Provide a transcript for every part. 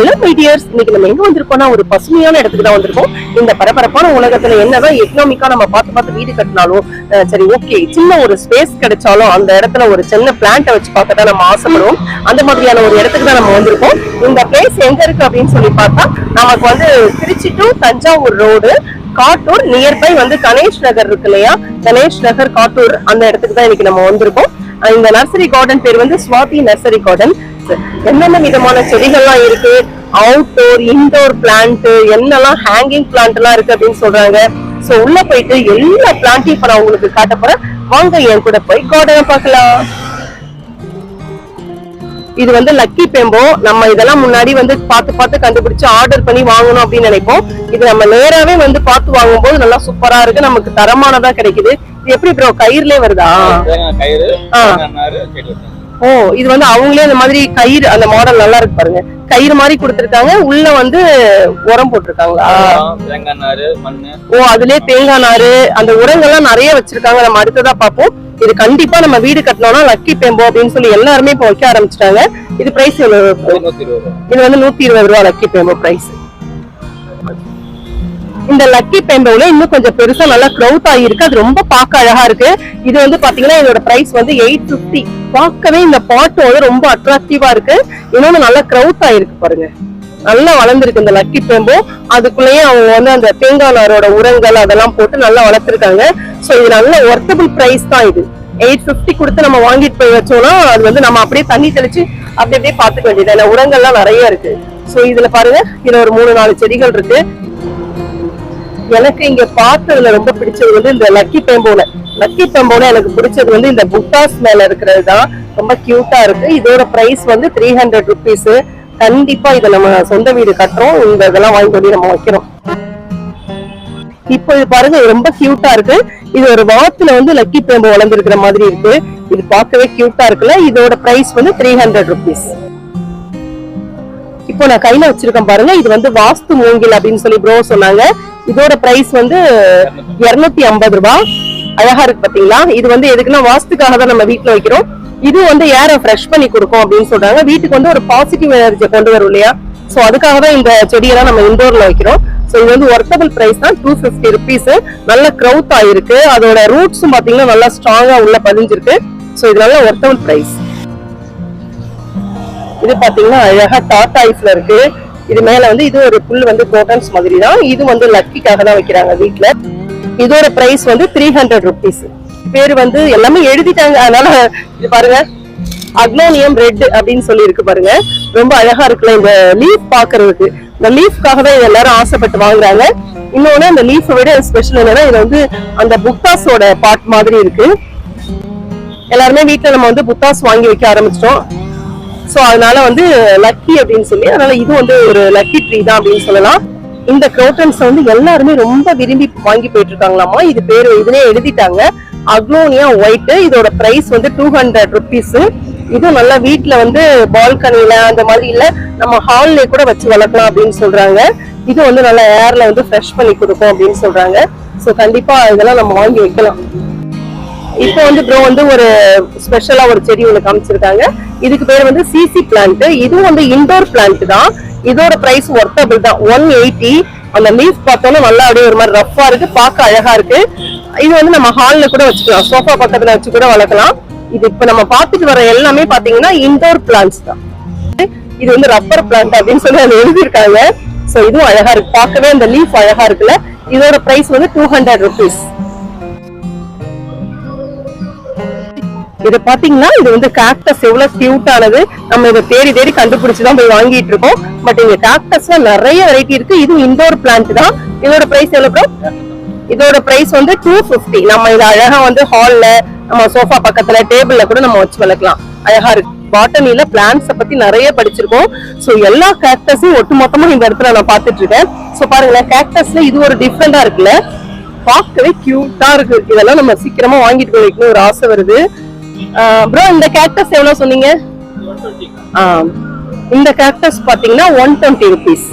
Hello my tears, இன்னைக்கு நம்ம எங்க வந்திருக்கோம்னா ஒரு பசுமையான இடத்துக்கு தான் வந்திருக்கோம். இந்த பரபரப்பான உலகத்துல என்னதான் எக்கனாமிக்கா நம்ம பார்த்து வீடு கட்டினாலும் சரி ஓகே, சின்ன ஒரு ஸ்பேஸ் கிடைச்சாலும் அந்த இடத்துல ஒரு சின்ன பிளான்ட்டை வச்சு பார்க்க தான் நம்ம ஆசைப்படுவோம். அந்த மாதிரியான ஒரு இடத்துக்கு தான் நம்ம வந்திருக்கோம். இந்த பிளேஸ் எங்க இருக்கு அப்படின்னு சொல்லி பார்த்தா நமக்கு வந்து Trichy to Thanjavur road, Kattur nearby வந்து கணேஷ் நகர் இருக்கு இல்லையா, கணேஷ் நகர் காட்டூர், அந்த இடத்துக்கு தான் இன்னைக்கு நம்ம வந்திருக்கோம். இந்த நர்சரி கார்டன் பேர் வந்து சுவாதி நர்சரி கார்டன். என்னென்ன விதமான செடிகள்லாம் இருக்கு, அவுட்டோர் இன்டோர் பிளான்ட், என்னெல்லாம் ஹேங்கிங் பிளான்ட் எல்லாம் இருக்கு அப்படின்னு சொல்றாங்க. சோ உள்ள போயிட்டு எல்லா பிளான்ட்டையும் இப்ப நான் உங்களுக்கு காட்ட போறேன். வாங்க என் கூட போய் கார்டனை பார்க்கலாம். இது வந்து லக்கி பெம்போ. நம்ம இதெல்லாம் முன்னாடி வந்து பார்த்து கண்டுபிடிச்சு ஆர்டர் பண்ணி வாங்கணும் அப்படின்னு நினைப்போம். இது நம்ம நேராவே வந்து பார்த்து வாங்கும் போது நல்லா சூப்பரா இருக்கு, நமக்கு தரமானதா கிடைக்குது. இது எப்படி ப்ரோ, கயிறுலயே வருதா? ஓ, இது வந்து அவங்களே அந்த மாதிரி கயிறு, அந்த மாடல் நல்லா இருக்கு பாருங்க, கயிறு மாதிரி கொடுத்திருக்காங்க. உள்ள வந்து உரம் போட்டிருக்காங்களா? ஓ, அதுலயே தேங்காய் நாறு, அந்த உரங்கள்லாம் நிறைய வச்சிருக்காங்க. நம்ம அடுத்ததா பார்ப்போம். இது கண்டிப்பா நம்ம வீடு கட்டணும்னா லக்கி பெம்போ அப்படின்னு சொல்லி எல்லாருமே இப்ப வைக்க ஆரம்பிச்சிட்டாங்க. இது பிரைஸ் எவ்வளவு? இது வந்து 120 ரூபாய் லக்கி பெம்போ பிரைஸ். இந்த லக்கி பெம்போல இன்னும் கொஞ்சம் பெருசா நல்லா க்ரௌத் ஆகிருக்கு, அது ரொம்ப பார்க்க அழகா இருக்கு. இது வந்து பாத்தீங்கன்னா இதோட பிரைஸ் வந்து 850. பார்க்கவே இந்த பாட்டு வந்து ரொம்ப அட்ராக்டிவா இருக்கு. இன்னொன்னு நல்லா க்ரௌத் ஆயிருக்கு பாருங்க, நல்லா வளர்ந்துருக்கு இந்த லக்கி பெம்போ. அதுக்குள்ளேயே அவங்க வந்து அந்த தேங்காய் நாரோட உரங்கள் அதெல்லாம் போட்டு நல்லா வளர்த்துருக்காங்க. சோ இது நல்ல ஒர்த்தபிள் பிரைஸ் தான். இது 850 கொடுத்து நம்ம வாங்கிட்டு போய் வச்சோம்னா அது வந்து நம்ம அப்படியே தண்ணி தெளிச்சு அப்படியே பாத்துக்க வேண்டியது. ஏன்னா உரங்கள்லாம் நிறைய இருக்கு. சோ இதுல பாருங்க, இதுல ஒரு 3-4 செடிகள் இருக்கு. எனக்கு இங்க பார்த்ததுல ரொம்ப பிடிச்சது வந்து இந்த லக்கி பெம்போல எனக்கு பிடிச்சது வந்து இந்த புட்டாஸ் மேல இருக்கிறது தான். ரொம்ப கியூட்டா இருக்கு. இதோட பிரைஸ் வந்து 300 ருபீஸ். கண்டிப்பா இதை நம்ம சொந்த வீடு கட்டுறோம், இந்த இதெல்லாம் வாங்கி கொண்டு நம்ம வைக்கிறோம். இப்போ இது பாருங்க, ரொம்ப கியூட்டா இருக்கு. இது ஒரு வாத்துல வந்து லக்கி பெம்போ வளர்ந்துருக்கிற மாதிரி இருக்கு. இது பார்க்கவே கியூட்டா இருக்குல்ல. இதோட பிரைஸ் வந்து 300 ருபீஸ். இப்போ நான் கையில வச்சிருக்கேன் பாருங்க, இது வந்து வாஸ்து மூங்கில் அப்படின்னு சொல்லி ப்ரோ சொன்னாங்க. இதோட பிரைஸ் வந்து 250 ரூபாய். அழகா இருக்கு பாத்தீங்களா. இது வந்து எதுக்குன்னா வாஸ்துக்காக தான் நம்ம வீட்டுல வைக்கிறோம். இது வந்து ஏரை ஃப்ரெஷ் பண்ணி கொடுக்கும் அப்படின்னு சொல்றாங்க. வீட்டுக்கு வந்து ஒரு பாசிட்டிவ் எனர்ஜியை கொண்டு வரும் இல்லையா. சோ அதுக்காக தான் இந்த செடியெல்லாம் நம்ம இண்டோர்ல வைக்கிறோம். சோ இது வந்து ஒர்த்தபிள் பிரைஸ் தான், 250 ருபீஸ். நல்ல க்ரௌத் ஆயிருக்கு, அதோட ரூட்ஸும் பாத்தீங்கன்னா நல்லா ஸ்ட்ராங்கா உள்ள பதிஞ்சிருக்கு. சோ இது நல்ல ஒர்த்தபிள் பிரைஸ். இது பாத்தீங்கன்னா அழகா டாட்டாய்ஸ்ல இருக்கு. இது மேல வந்து இது ஒரு புல் வந்து குரோட்டன்ஸ் மாதிரி தான். இது வந்து லக்கிக்காக தான் வைக்கிறாங்க வீட்டுல. இதோட பிரைஸ் வந்து 300 ருபீஸ். பேரு வந்து எல்லாமே எழுதிட்டாங்க, அதனால இது பாருங்க, அக்னோனியம் ரெட் அப்படின்னு சொல்லி இருக்கு பாருங்க. ரொம்ப அழகா இருக்குல்ல இந்த லீஃப் பாக்குறதுக்கு. இந்த லீஃப்காக தான் இது எல்லாரும் ஆசைப்பட்டு வாங்குறாங்க. இன்னொன்னு அந்த லீஃபை விட ஸ்பெஷல் என்னன்னா இது வந்து அந்த புத்தாஸோட பார்ட் மாதிரி இருக்கு. எல்லாருமே வீட்டுல நம்ம வந்து புத்தாஸ் வாங்கி வைக்க ஆரம்பிச்சிட்டோம். சோ அதனால வந்து லக்கி அப்படின்னு சொல்லி, அதனால இது வந்து ஒரு லக்கி ட்ரீ தான் அப்படின்னு சொல்லலாம். இந்த குரோட்டன்ஸ் வந்து எல்லாருமே ரொம்ப விரும்பி வாங்கி போயிட்டு இருக்காங்களாமா. இது பேரு இதுலயே எழுதிட்டாங்க, அக்னோனியா ஒயிட். இதோட பிரைஸ் வந்து 200 ருபீஸ். இது நல்லா வீட்டுல வந்து பால்கனில அந்த மாதிரி இல்ல, நம்ம ஹால்ல கூட வச்சு வளர்க்கலாம் அப்படின்னு சொல்றாங்க. இது வந்து நல்லா ஏர்ல வந்து ஃப்ரெஷ் பண்ணி கொடுக்கும் அப்படின்னு சொல்றாங்க. சோ கண்டிப்பா இதெல்லாம் நம்ம வாங்கி வைக்கலாம். இப்போ வந்து ப்ரோ வந்து ஒரு ஸ்பெஷலா ஒரு செடி ஒண்ணு காமிச்சிருக்காங்க. இதுக்கு பேர் வந்து சிசி பிளான்ட். இதுவும் வந்து இன்டோர் பிளான்ட் தான். இதோட பிரைஸ் ஒர்த்தபிள் தான், 180. அந்த லீஃப் பார்த்தோம்னா நல்லா அப்படியே ஒரு மாதிரி ரஃபா இருக்கு, பார்க்க அழகா இருக்கு. இது வந்து நம்ம ஹால்ல கூட வச்சுக்கலாம், சோஃபா பக்கத்துல வச்சு கூட வளர்க்கலாம். இது இப்ப நம்ம பார்த்துட்டு வர எல்லாமே பாத்தீங்கன்னா இன்டோர் பிளான்ட்ஸ் தான். இது வந்து ரப்பர் பிளான்ட் அப்படின்னு சொல்லி அதை எழுதியிருக்காங்க. சோ இதுவும் அழகா இருக்கு, பார்க்கவே அந்த லீஃப் அழகா இருக்குல்ல. இதோட பிரைஸ் வந்து 200 ருபீஸ். இது பாத்தீங்கன்னா இது வந்து காக்டஸ் எவ்வளவு கியூட் ஆனது. நம்ம இதை தேடி கண்டுபிடிச்சுதான் போய் வாங்கிட்டு இருக்கோம். பட் இங்க காக்டஸ்ல நிறைய வெரைட்டி இருக்கு. இது இண்டோர் பிளான்ட் தான். இதோட பிரைஸ் எவ்வளவு? இதோட பிரைஸ் வந்து 250. நம்ம இதை அழகா வந்து ஹால்ல, நம்ம சோஃபா பக்கத்துல, டேபிள்ல கூட நம்ம வச்சு வளர்க்கலாம். அழகா இருக்கு. பாட்டனில பிளான்ட்ஸ பத்தி நிறைய படிச்சிருக்கோம். சோ எல்லா காக்டஸையும் ஒட்டுமொத்தமா இந்த இடத்துல நான் பாத்துட்டு இருக்கேன். சோ பாருங்களேன், காக்டஸ்ல இது ஒரு டிஃப்ரெண்டா இருக்குல்ல, பார்க்கவே கியூட்டா இருக்கு. இதெல்லாம் நம்ம சீக்கிரமா வாங்கிட்டு போய் வைக்கணும் ஒரு ஆசை வருது. ப்ரோ இந்த கேக்டஸ் எவ்வளவு சொன்னீங்க? இந்த கேக்டஸ் பாத்தீங்கன்னா 120 ருபீஸ்.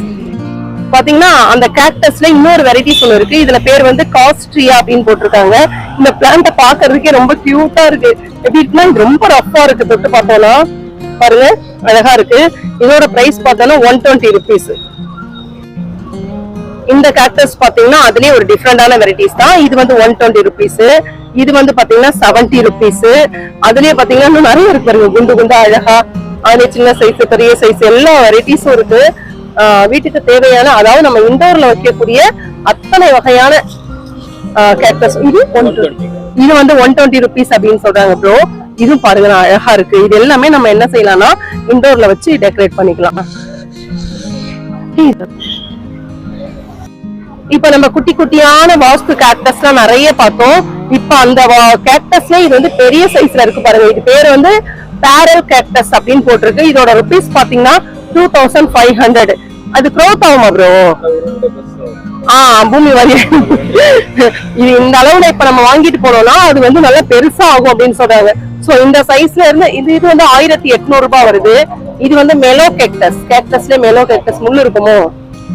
பாத்தீங்கன்னா அந்த கேக்டஸ்ல இன்னொரு வெரைட்டிஸ் ஒன்று இருக்கு. இதுல பேர் வந்து காஸ்ட்ரியா அப்படின்னு போட்டிருக்காங்க. இந்த பிளான்ட்ட பாக்குறதுக்கே ரொம்ப கியூட்டா இருக்கு. எப்படி இருக்குன்னா ரொம்ப ரஃபா இருக்கு, தொட்டு பார்த்தோம்னா பாருங்க அழகா இருக்கு. இதோட பிரைஸ் பார்த்தோம்னா 120 rupees. இந்த கேக்டஸ் பாத்தீங்கன்னா அதுலயே ஒரு டிஃபரெண்டான வெரைட்டிஸ் தான். இது வந்து 120 rupees. இது வந்து பாத்தீங்கன்னா 70 rupees. அதுலயே பாத்தீங்கன்னா இன்னும் நிறைய இருக்கு பாருங்க, குண்டு குண்டா அழகா, அதுல சின்ன சைஸ் பெரிய சைஸ் எல்லா வெரைட்டிஸும் இருக்கு. வீட்டுக்கு தேவையான, அதாவது நம்ம இண்டோர்ல வைக்கக்கூடிய அத்தனை வகையான கேக்டஸ். இது இது வந்து 120 rupees அப்படின்னு சொல்றாங்க ப்ரோ. இது பாருங்க அழகா இருக்கு. இது எல்லாமே நம்ம என்ன செய்யலாம்னா இண்டோர்ல வச்சு டெக்கரேட் பண்ணிக்கலாம். இப்ப நம்ம குட்டி குட்டியான வாஸ்து கேக்டஸ்லாம் நிறைய பார்த்தோம். இப்ப அந்த கேக்டஸ்ல இது வந்து பெரிய சைஸ்ல இருக்கு பாருங்க. இது பேர் வந்து பேரல் கேக்டஸ் அப்படின்னு போட்டிருக்கு. இதோட ருபீஸ் பாத்தீங்கன்னா 2500. அது குரோத்தாவுமா ப்ரோ? பூமி வாரி இது இந்த அளவுல இப்ப நம்ம வாங்கிட்டு போனோம்னா அது வந்து நல்லா பெருசா ஆகும் அப்படின்னு சொல்றாங்க. சோ இந்த சைஸ்ல இருந்து இது வந்து 1800 ரூபாய் வருது. இது வந்து மெலோ கேக்டஸ். கேக்டஸ்ல மெலோ கேக்டஸ் முள்ளு இருக்குமோ?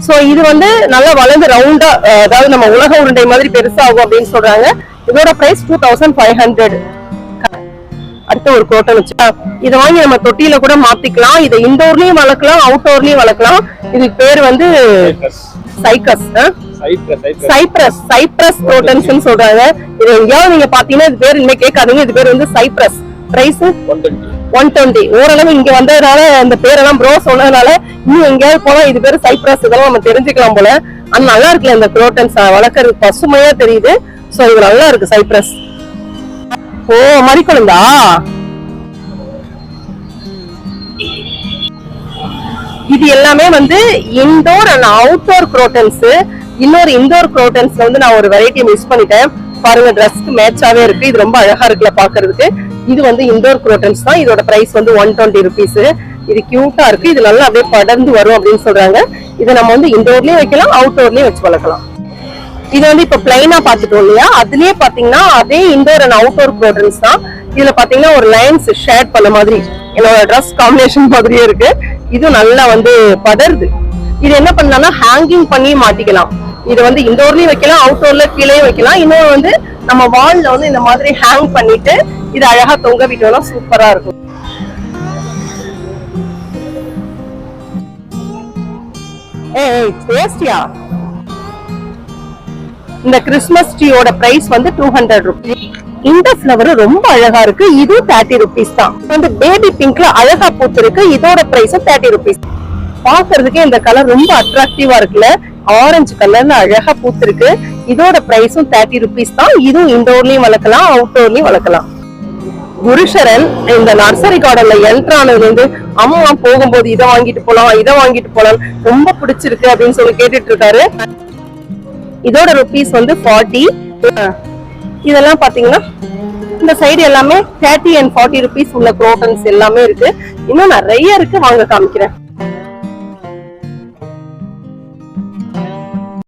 சோ இது வந்து நல்லா வளர்ந்து ரவுண்டா, அதாவது நம்ம உலக உருண்டை மாதிரி பெருசா ஆகும் அப்படின்னு சொல்றாங்க. இதோட பிரைஸ் 2500. அடுத்த ஒரு குரோட்டன் வச்சா இதை வாங்கி நம்ம தொட்டியில கூட மாத்திக்கலாம். இதை இண்டோர்லயும் வளர்க்கலாம், அவுட்டோர்லயும் வளர்க்கலாம். இதுக்கு பேர் வந்து சைப்ரஸ் குரோட்டன்ஸ் சொல்றாங்க. இது எங்கேயாவது நீங்க பாத்தீங்கன்னா இது பேர் இனிமே கேட்காதீங்க. இது பேர் வந்து சைப்ரஸ். பிரைஸ் 120. ஓரளவு இங்க வந்ததுனால இந்த பேரெல்லாம் ப்ரோ சொன்னதுனால இன்னும் எங்கேயாவது போனா இது பேரு சைப்ரஸ், இதெல்லாம் நம்ம தெரிஞ்சுக்கலாம் போல. ஆனா நல்லா இருக்குல்ல இந்த குரோட்டன்ஸ் வளர்க்கறது, பசுமையா தெரியுது. சோ இது நல்லா இருக்கு சைப்ரஸ். ஓ மறிக்குழந்தா, இது எல்லாமே வந்து இன்டோர் அண்ட் அவுட்டோர் குரோட்டன்ஸ். இன்னொரு இன்டோர் குரோட்டன்ஸ்ல வந்து நான் ஒரு வெரைட்டி மிஸ் பண்ணிட்டேன் பாருங்க. ட்ரெஸ்க்கு மேட்சாவே இருக்கு. இது ரொம்ப அழகா இருக்குல்ல பாக்குறதுக்கு. இது வந்து இன்டோர் குரோட்டன்ஸ் தான். இதோட பிரைஸ் வந்து 120 rupees. இது கியூட்டா இருக்கு. இது நல்லா அப்படியே படர்ந்து வரும் அப்படின்னு சொல்றாங்க. இதை நம்ம வந்து இன்டோர்லயும் வைக்கலாம், அவுட்டோர்லயும் வச்சு வளர்க்கலாம். இது வந்து இப்ப பிளைனா பாத்துட்டோம் இல்லையா, அதுலயே பாத்தீங்கன்னா அதே இன்டோர் அண்ட் அவுட்டோர் குரோட்டன்ஸ் தான். இதுல பாத்தீங்கன்னா ஒரு லைன்ஸ் ஷேட் பண்ண மாதிரி என்னோட ட்ரெஸ் காம்பினேஷன் மாதிரியே இருக்கு. இது நல்லா வந்து படருது. இது என்ன பண்ணலாம்னா ஹேங்கிங் பண்ணி மாட்டிக்கலாம். இது வந்து இண்டோர்லயும் வைக்கலாம், அவுட்டோர்ல கீழேயும் வைக்கலாம். இன்னொரு வந்து நம்ம வால்ல வந்து இந்த மாதிரி ஹேங் பண்ணிட்டு இது அழகா தொங்க விட்டோம்னா சூப்பரா இருக்கும். இந்த கிறிஸ்மஸ் ட்ரீயோட பிரைஸ் வந்து 200 rupees. இந்த ஃப்ளவர் ரொம்ப அழகா இருக்கு. இது 30 rupees தான். வந்து பேபி பிங்க்ல அழகா பூத்து இருக்கு. இதோட பிரைஸ் 30 rupees. பாக்குறதுக்கே இந்த கலர் ரொம்ப அட்ராக்டிவா இருக்குல்ல, ஆரஞ்சு கலர்ல அழகா பூத்து இருக்கு. இதோட பிரைஸும் 30 rupees தான். இதுவும் இண்டோர்லயும் வளர்க்கலாம், அவுட்டோர்லயும் வளர்க்கலாம். குருஷரன் இந்த நர்சரி கார்டன்ல என்டர் ஆனதுல இருந்து அம்மா போகும்போது இதை வாங்கிட்டு போலாம் ரொம்ப பிடிச்சிருக்கு அப்படின்னு சொல்லி கேட்டுட்டு இருக்காரு. இதோட ருபீஸ் வந்து 40. இதெல்லாம் பாத்தீங்கன்னா இந்த சைடு எல்லாமே 30 and 40 rupees உள்ள குரோட்டன்ஸ் எல்லாமே இருக்கு. இன்னும் நிறைய இருக்கு, வாங்க காமிக்கிறேன்.